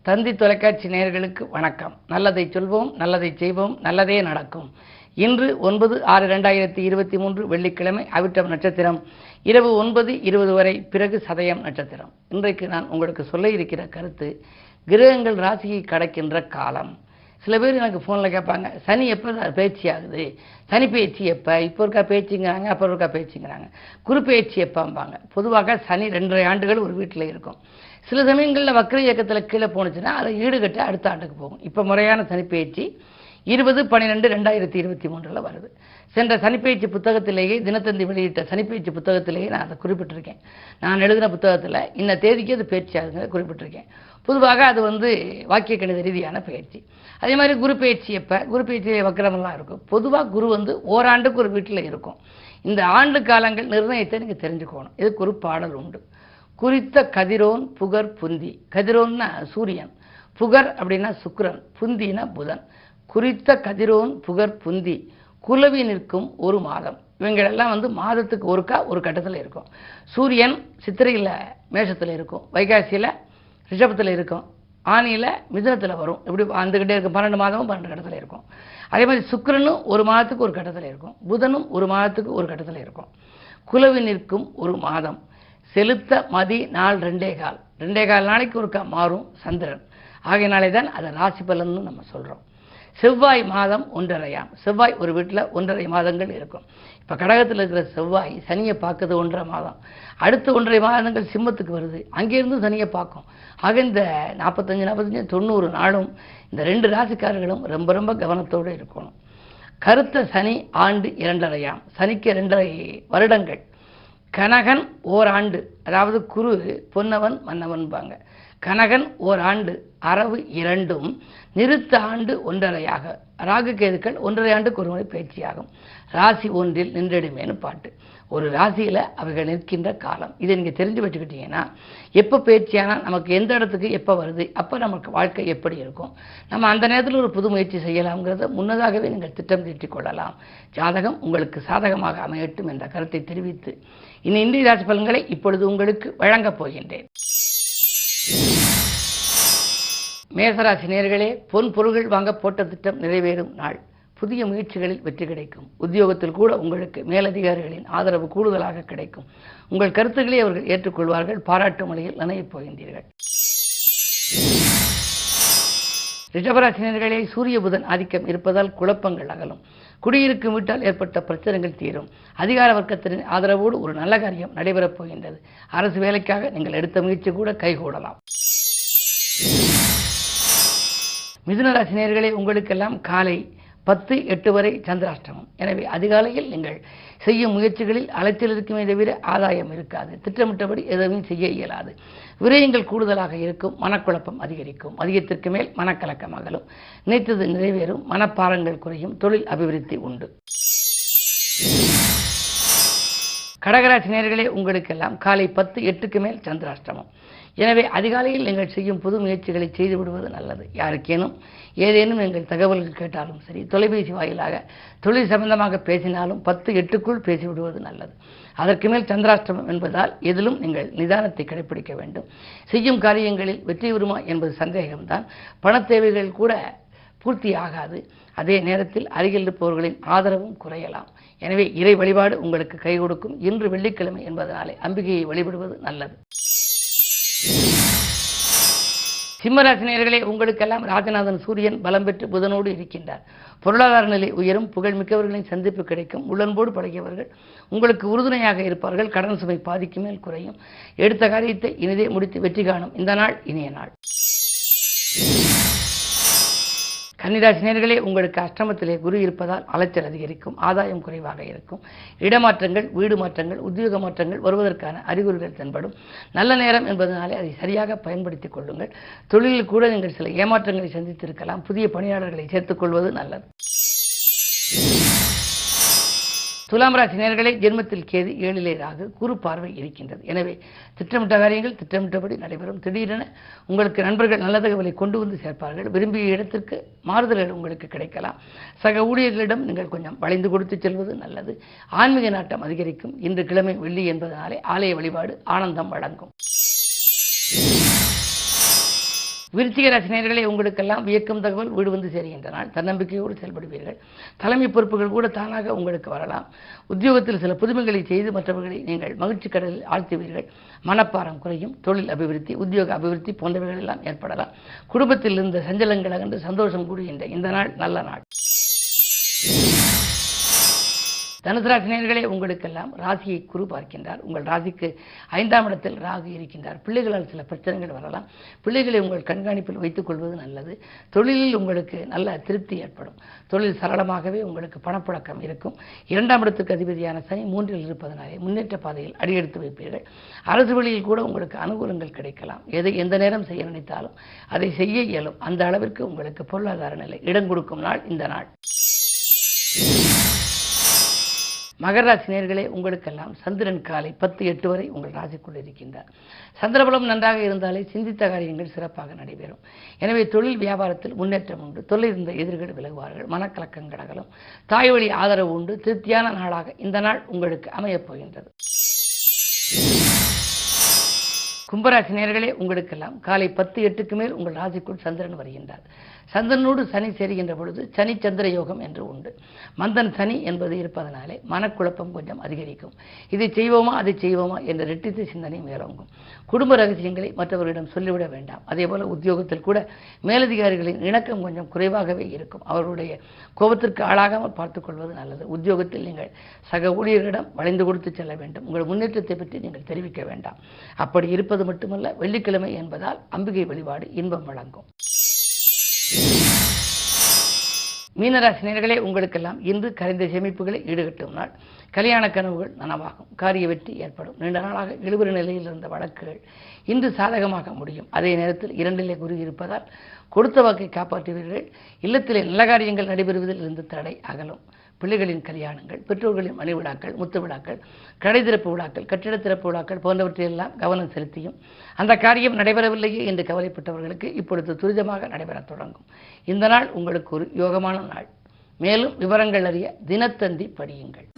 தந்தி தொலைக்காட்சி நேயர்களுக்கு வணக்கம். நல்லதை சொல்வோம், நல்லதை செய்வோம், நல்லதே நடக்கும். இன்று 9/6/2023 வெள்ளிக்கிழமை அவிட்டம் நட்சத்திரம் இரவு 9:20 வரை, பிறகு சதயம் நட்சத்திரம். இன்றைக்கு நான் உங்களுக்கு சொல்ல இருக்கிற கருத்து, கிரகங்கள் ராசியை கடக்கின்ற காலம். சில பேர் எனக்கு ஃபோனில் கேட்பாங்க, சனி எப்போ பேச்சு ஆகுது, சனி பேச்சு எப்போ, இப்போ இருக்கா பேச்சுங்கிறாங்க, அப்போ இருக்கா பேச்சுங்கிறாங்க, குரு பேச்சு எப்போம்பாங்க. பொதுவாக சனி 2.5 ஆண்டுகள் ஒரு வீட்டில் இருக்கும். சில சமயங்களில் வக்ர இயக்கத்தில் கீழே போணுச்சுன்னா அதை ஈடுகட்ட அடுத்த ஆண்டுக்கு போகும். இப்போ முறையான சனிப்பெயர்ச்சி 20/12/2023 வருது. சென்ற சனிப்பெயர்ச்சி புத்தகத்திலேயே, தினத்தந்தி வெளியிட்ட சனிப்பெயர்ச்சி புத்தகத்திலேயே நான் அதை குறிப்பிட்டிருக்கேன். நான் எழுதின புத்தகத்தில் இந்த தேதிக்கு அது பயிற்சி ஆகுங்க குறிப்பிட்டிருக்கேன். பொதுவாக அது வாக்கிய கணித ரீதியான பயிற்சி. அதே மாதிரி குரு பயிற்சி எப்போ, குரு பயிற்சியிலே வக்கரமெல்லாம் இருக்கும். பொதுவாக குரு ஓராண்டுக்கு ஒரு வீட்டில் இருக்கும். இந்த ஆண்டு காலங்கள் நிர்ணயத்தை நீங்கள் தெரிஞ்சுக்கணும். இதுக்கு ஒரு பாடல் உண்டு. குறித்த கதிரோன் புகர் புந்தி. கதிரோன்னா சூரியன், புகர் அப்படின்னா சுக்கிரன், புந்தினா புதன். குறித்த கதிரோன் புகர் புந்தி குலவி நிற்கும் ஒரு மாதம். இவங்களெல்லாம் மாதத்துக்கு ஒருக்கா ஒரு கட்டத்தில் இருக்கும். சூரியன் சித்திரையில் மேஷத்தில் இருக்கும், வைகாசியில் ரிஷபத்தில் இருக்கும், ஆனியில் மிதுனத்தில் வரும். இப்படி வந்துக்கிட்டே இருக்கும். 12 மாதமும் 12 கட்டத்தில் இருக்கும். அதே மாதிரி சுக்கிரனும் ஒரு மாதத்துக்கு ஒரு கட்டத்தில் இருக்கும், புதனும் ஒரு மாதத்துக்கு ஒரு கட்டத்தில் இருக்கும். குலவி நிற்கும் ஒரு மாதம். செலுத்த மதி நாள் 2.25 நாளைக்கு ஒருக்கா மாறும் சந்திரன். ஆகையினாலே தான் அதை ராசி பலன்னு நம்ம சொல்கிறோம். செவ்வாய் மாதம் 1.5. செவ்வாய் ஒரு வீட்டில் 1.5 மாதங்கள் இருக்கும். இப்போ கடகத்தில் இருக்கிற செவ்வாய் சனியை பார்க்குறது 1.5 மாதம். அடுத்து 1.5 மாதங்கள் சிம்மத்துக்கு வருது, அங்கேருந்து சனியை பார்க்கும். ஆக இந்த 45 90 நாளும் இந்த 2 ராசிக்காரர்களும் ரொம்ப ரொம்ப கவனத்தோடு இருக்கணும். கருத்த சனி ஆண்டு 2.5. சனிக்கு 2.5 வருடங்கள். கனகன் ஓராண்டு, அதாவது குரு பொன்னவன் மன்னவன்பாங்க. கனகன் ஓராண்டு, அரவு 2ம், நிறுத்த ஆண்டு 1.5. ராகு கேதுக்கள் 1.5 ஆண்டுக்கு ஒரு முறை பயிற்சியாகும். ராசி ஒன்றில் நின்றிடுமேனு பாட்டு. ஒரு ராசியில் அவைகள் நிற்கின்ற காலம். இதை நீங்கள் தெரிஞ்சு வச்சுக்கிட்டீங்கன்னா, எப்போ பயிற்சியானால் நமக்கு எந்த இடத்துக்கு எப்போ வருது, அப்போ நமக்கு வாழ்க்கை எப்படி இருக்கும், நம்ம அந்த நேரத்தில் ஒரு புது முயற்சி செய்யலாம்ங்கிறத முன்னதாகவே நீங்கள் திட்டம் தீட்டிக் கொள்ளலாம். ஜாதகம் உங்களுக்கு சாதகமாக அமையட்டும் என்ற கருத்தை தெரிவித்து இன்றைய ராசி பலன்களை இப்பொழுது உங்களுக்கு வழங்கப் போகின்றேன். மேசராசி நேயர்களே, பொன் பொருள்கள் வாங்க போட்ட திட்டம் நிறைவேறும் நாள். புதிய முயற்சிகளில் வெற்றி கிடைக்கும். உத்தியோகத்தில் கூட உங்களுக்கு மேலதிகாரிகளின் ஆதரவு கூடுதலாக கிடைக்கும். உங்கள் கருத்துக்களை அவர்கள் ஏற்றுக்கொள்வார்கள். பாராட்டு மழையில் நனையப் போகின்றீர்கள். ரிஷபராசினியர்களே, சூரிய புதன் ஆதிக்கம் இருப்பதால் குழப்பங்கள் அகலும். குடியிருக்கும் வீட்டால் ஏற்பட்ட பிரச்சனைகள் தீரும். அதிகார வர்க்கத்தின் ஆதரவோடு ஒரு நல்ல காரியம் நடைபெறப் போகின்றது. அரசு வேலைக்காக நீங்கள் எடுத்த முயற்சி கூட கைகூடலாம். மிதுனராசி நேயர்களே, உங்களுக்கெல்லாம் காலை 10:08 வரை சந்திராஷ்டமம். எனவே அதிகாலையில் நீங்கள் செய்யும் முயற்சிகளில் அலைச்சல் இருக்குமே தவிர ஆதாயம் இருக்காது. திட்டமிட்டபடி எதுவும் செய்ய இயலாது. விரயங்கள் கூடுதலாக இருக்கும். மனக்குழப்பம் அதிகரிக்கும். அதிகத்திற்கு மேல் மனக்கலக்கம் அகலும். நினைத்தது நிறைவேறும். மனப்பாரங்கள் குறையும். தொழில் அபிவிருத்தி உண்டு. கடகராசி நேயர்களே, உங்களுக்கெல்லாம் காலை 10:08க்கு மேல் சந்திராஷ்டமம். எனவே அதிகாலையில் நீங்கள் செய்யும் புது முயற்சிகளை செய்து விடுவது நல்லது. யாருக்கேனும் ஏதேனும் நீங்கள் தகவல்கள் கேட்டாலும் சரி, தொலைபேசி வாயிலாக தொழில் சம்பந்தமாக பேசினாலும் 10:08க்குள் பேசிவிடுவது நல்லது. அதற்கு மேல் சந்திராஷ்டமம் என்பதால் எதிலும் நீங்கள் நிதானத்தை கடைபிடிக்க வேண்டும். செய்யும் காரியங்களில் வெற்றி வருமா என்பது சந்தேகம்தான். பண தேவைகள் கூட பூர்த்தி ஆகாது. அதே நேரத்தில் அருகில் இருப்பவர்களின் ஆதரவும் குறையலாம். எனவே இறை வழிபாடு உங்களுக்கு கை கொடுக்கும். இன்று வெள்ளிக்கிழமை என்பதனாலே அம்பிகையை வழிபடுவது நல்லது. சிம்மராசி நேயர்களே, உங்களுக்கெல்லாம் ராஜநாதன் சூரியன் பலம் பெற்று புதனோடு இருக்கின்றார். பொருளாதார நிலை உயரும். புகழ்மிக்கவர்களின் சந்திப்பு கிடைக்கும். உள்ளன்போடு பழகியவர்கள் உங்களுக்கு உறுதுணையாக இருப்பார்கள். கடன் சுமை பாதிக்கு மேல் குறையும். எடுத்த காரியத்தை இனிதே முடித்து வெற்றி காணும் இந்த நாள் இனிய நாள். கன்னிராசி நேயர்களே, உங்களுக்கு அஷ்டமத்திலே குரு இருப்பதால் அலைச்சல் அதிகரிக்கும். ஆதாயம் குறைவாக இருக்கும். இடமாற்றங்கள், வீடு மாற்றங்கள், உத்தியோக மாற்றங்கள் வருவதற்கான அறிகுறிகள் தென்படும். நல்ல நேரம் என்பதனாலே அதை சரியாக பயன்படுத்திக் கொள்ளுங்கள். தொழிலில் கூட நீங்கள் சில ஏமாற்றங்களை சந்தித்திருக்கலாம். புதிய பணியாளர்களை சேர்த்துக் கொள்வது நல்லது. துலாம் ராசி நேயர்களே, ஜென்மத்தில் கேது, 7லே ராகு, குரு பார்வை இருக்கின்றது. எனவே திட்டமிட்ட காரியங்கள் திட்டமிட்டபடி நடைபெறும். திடீரென உங்களுக்கு நண்பர்கள் நல்ல தகவலை கொண்டு வந்து சேர்ப்பார்கள். விரும்பிய இடத்திற்கு மாறுதல்கள் உங்களுக்கு கிடைக்கலாம். சக ஊழியர்களிடம் நீங்கள் கொஞ்சம் வளைந்து கொடுத்து செல்வது நல்லது. ஆன்மீக நாட்டம் அதிகரிக்கும். இன்று கிழமை வெள்ளி என்பதனாலே ஆலய வழிபாடு ஆனந்தம் வழங்கும். விருச்சிக ராசி நேயர்களே, உங்களுக்கெல்லாம் வியக்கும் தகவல் வீடு வந்து சேருகின்ற நாள். தன்னம்பிக்கையோடு செயல்படுவீர்கள். தலைமை பொறுப்புகள் கூட தானாக உங்களுக்கு வரலாம். உத்தியோகத்தில் சில புதுமைகளை செய்து மற்றவர்களை நீங்கள் மகிழ்ச்சி கடலில் ஆழ்த்துவீர்கள். மனப்பாரம் குறையும். தொழில் அபிவிருத்தி, உத்தியோக அபிவிருத்தி போன்றவைகள் எல்லாம் ஏற்படலாம். குடும்பத்தில் இருந்த சஞ்சலங்கள் அகன்று சந்தோஷம் கூடுகின்ற இந்த நாள் நல்ல நாள். தனுசு ராசி நேயர்களே, உங்களுக்கெல்லாம் ராசியை குரு பார்க்கின்றார். உங்கள் ராசிக்கு 5ஆம் இடத்தில் ராகு இருக்கின்றார். பிள்ளைகளால் சில பிரச்சனைகள் வரலாம். பிள்ளைகளை உங்கள் கண்காணிப்பில் வைத்துக் கொள்வது நல்லது. தொழிலில் உங்களுக்கு நல்ல திருப்தி ஏற்படும். தொழில் சரளமாகவே உங்களுக்கு பணப்புழக்கம் இருக்கும். 2ஆம் இடத்துக்கு அதிபதியான சனி 3இல் இருப்பதனாலே முன்னேற்ற பாதையில் அடியெடுத்து வைப்பீர்கள். அரசு வழியில் கூட உங்களுக்கு அனுகூலங்கள் கிடைக்கலாம். எந்த நேரம் செய்ய நினைத்தாலும் அதை செய்ய இயலும். அந்த அளவிற்கு உங்களுக்கு பொருளாதார நிலை இடம் கொடுக்கும் நாள் இந்த நாள். மகர ராசி நேயர்களே, உங்களுக்கெல்லாம் சந்திரன் காலை 10:08 வரை உங்கள் ராசிக்குள் இருக்கின்றார். சந்திரபலம் நன்றாக இருந்தாலே சிந்தித்த காரியங்கள் சிறப்பாக நடைபெறும். எனவே தொழில் வியாபாரத்தில் முன்னேற்றம் உண்டு. தொழில் இருந்த எதிர்கள் விலகுவார்கள். மனக்கலக்கங்கள் அகலும். தாய் வழி ஆதரவு உண்டு. திருப்தியான நாளாக இந்த நாள் உங்களுக்கு அமையப் போகின்றது. கும்பராசி நேயர்களே, உங்களுக்கெல்லாம் காலை 10:08க்கு மேல் உங்கள் ராசிக்குள் சந்திரன் வருகின்றார். சந்திரனோடு சனி சேருகின்ற பொழுது சனி சந்திர யோகம் என்று உண்டு. மந்தன் சனி என்பது இருப்பதனாலே மனக்குழப்பம் கொஞ்சம் அதிகரிக்கும். இதை செய்வோமா அதை செய்வோமா என்ற ரெட்டித்த சிந்தனை மேலோங்கும். குடும்ப ரகசியங்களை மற்றவர்களிடம் சொல்லிவிட வேண்டாம். அதேபோல உத்தியோகத்தில் கூட மேலதிகாரிகளின் இணக்கம் கொஞ்சம் குறைவாகவே இருக்கும். அவர்களுடைய கோபத்திற்கு ஆளாகாமல் பார்த்துக் கொள்வது நல்லது. உத்தியோகத்தில் நீங்கள் சக ஊழியர்களிடம் வளைந்து கொடுத்து செல்ல வேண்டும். உங்கள் முன்னேற்றத்தை பற்றி நீங்கள் தெரிவிக்க வேண்டாம். அப்படி இருப்பது மட்டுமல்ல, வெள்ளிக்கிழமை என்பதால் அம்பிகை வழிபாடு இன்பம் வழங்கும். மீனராசி நேயர்களே, உங்களுக்கெல்லாம் இன்று கரைந்த சேமிப்புகளை ஈடுகட்டும் நாள். கல்யாண கனவுகள் நனவாகும். காரிய வெற்றி ஏற்படும். நீண்ட நாளாக இழுபறி நிலையில் இருந்த வழக்குகள் இன்று சாதகமாக முடியும். அதே நேரத்தில் 2இலே குரு இருப்பதால் கொடுத்த வாக்கை காப்பாற்றுவீர்கள். இல்லத்திலே நல்ல காரியங்கள் நடைபெறுவதில் இருந்து தடை அகலும். பிள்ளைகளின் கல்யாணங்கள், பெற்றோர்களின் மணி விழாக்கள், முத்து விழாக்கள், கடை திறப்பு விழாக்கள், கட்டிட திறப்பு விழாக்கள் போன்றவற்றையெல்லாம் கவனம் செலுத்தியும் அந்த காரியம் நடைபெறவில்லையே என்று கவலைப்பட்டவர்களுக்கு இப்பொழுது துரிதமாக நடைபெறத் தொடங்கும். இந்த நாள் உங்களுக்கு ஒரு யோகமான நாள். மேலும் விவரங்கள் அறிய தினத்தந்தி படியுங்கள்.